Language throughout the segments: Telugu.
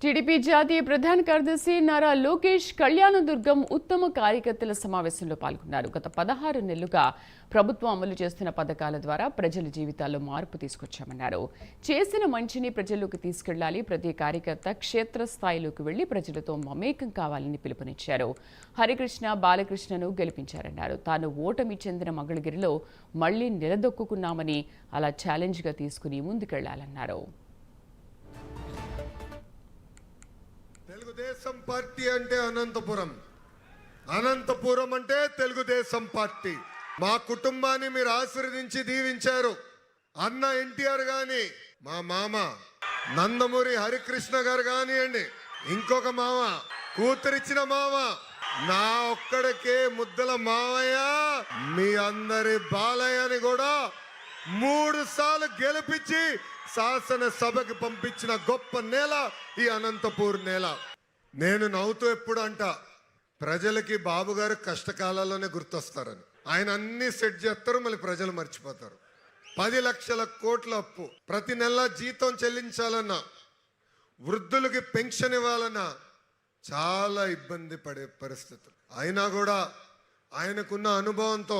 టీడీపీ జాతీయ ప్రధాన కార్యదర్శి నారా లోకేష్ కళ్యాణదుర్గం ఉత్తమ కార్యకర్తల సమావేశంలో పాల్గొన్నారు. గత 16 నెలలుగా ప్రభుత్వం అమలు చేస్తున్న పథకాల ద్వారా ప్రజల జీవితాల్లో మార్పు తీసుకొచ్చామన్నారు. చేసిన మంచిని ప్రజల్లోకి తీసుకెళ్లాలి, ప్రతి కార్యకర్త క్షేత్రస్థాయిలోకి వెళ్లి ప్రజలతో మమేకం కావాలని పిలుపునిచ్చారు. హరికృష్ణ బాలకృష్ణను గెలిపించారన్నారు. తాను ఓటమి చెందిన మంగళగిరిలో మళ్లీ నిలదొక్కున్నామని, అలా ఛాలెంజ్గా తీసుకుని ముందుకెళ్లాలన్నారు. తెలుగుదేశం పార్టీ అంటే అనంతపురం అంటే తెలుగుదేశం పార్టీ. మా కుటుంబాన్ని మీరు ఆశీర్వదించి దీవించారు. అన్న ఎన్టీఆర్ గాని, మా మామ నందమూరి హరికృష్ణ గారు కానివ్వండి, ఇంకొక మామ, కూతురిచ్చిన మామ, నా ఒక్కడికే ముద్దల మావయ్య, మీ అందరి బాలయ్యని కూడా 3 సార్లు గెలిపించి శాసనసభకి పంపించిన గొప్ప నేల ఈ అనంతపూర్ నేల. నేను నవ్వుతూ ఎప్పుడు అంట, ప్రజలకి బాబు గారు కష్టకాలాల్లోనే గుర్తొస్తారని. ఆయన అన్ని సెట్ చేస్తారు, మళ్ళీ ప్రజలు మర్చిపోతారు. 10 లక్షల కోట్ల అప్పు, ప్రతి నెల జీతం చెల్లించాలన్నా, వృద్ధులకి పెన్షన్ ఇవ్వాలన్నా చాలా ఇబ్బంది పడే పరిస్థితులు. అయినా కూడా ఆయనకున్న అనుభవంతో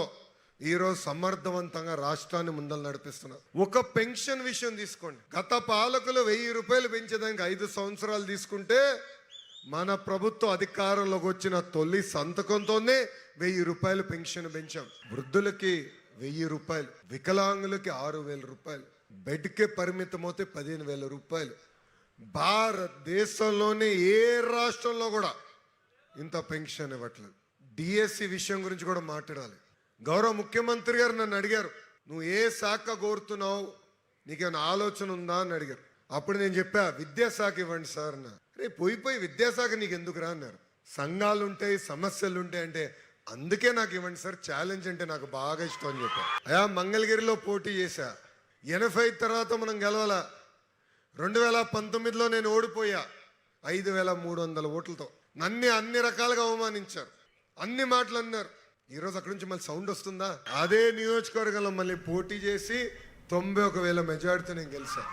ఈరోజు సమర్థవంతంగా రాష్ట్రాన్ని ముందలు నడిపిస్తున్నారు. ఒక పెన్షన్ విషయం తీసుకోండి. గత పాలకులు 1000 రూపాయలు పెంచేదానికి 5 సంవత్సరాలు తీసుకుంటే, మన ప్రభుత్వం అధికారంలోకి వచ్చిన తొలి సంతకంతోనే 1000 రూపాయలు పెన్షన్ పెంచాం. వృద్ధులకి 1000 రూపాయలు, వికలాంగులకి 6000 రూపాయలు, బెడ్కే పరిమితమవుతే 15,000 రూపాయలు. భారతదేశంలోనే ఏ రాష్ట్రంలో కూడా ఇంత పెన్షన్ ఇవ్వట్లేదు. డిఎస్సి విషయం గురించి కూడా మాట్లాడాలి. గౌరవ ముఖ్యమంత్రి గారు నన్ను అడిగారు, నువ్వు ఏ శాఖ కోరుతున్నావు, నీకేమైనా ఆలోచన ఉందా అని అడిగారు. అప్పుడు నేను చెప్పా, విద్యాశాఖ ఇవ్వండి సార్ అన్న. రే పోయి విద్యాశాఖ నీకు ఎందుకు రా అన్నారు. సంఘాలు ఉంటాయి, సమస్యలు ఉంటాయి అంటే, అందుకే నాకు ఇవ్వండి సార్, ఛాలెంజ్ అంటే నాకు బాగా ఇష్టం అని చెప్పా. అయా మంగళగిరిలో పోటీ చేశా, 85 తర్వాత మనం గెలవాల. 2019లో నేను ఓడిపోయా 5,300 ఓట్లతో. అన్ని రకాలుగా అవమానించారు, అన్ని మాటలు అన్నారు. ఈరోజు అక్కడి నుంచి మళ్ళీ సౌండ్ వస్తుందా? అదే నియోజకవర్గంలో మళ్ళీ పోటీ చేసి 91,000 మెజార్టీతో నేను గెలిచాను.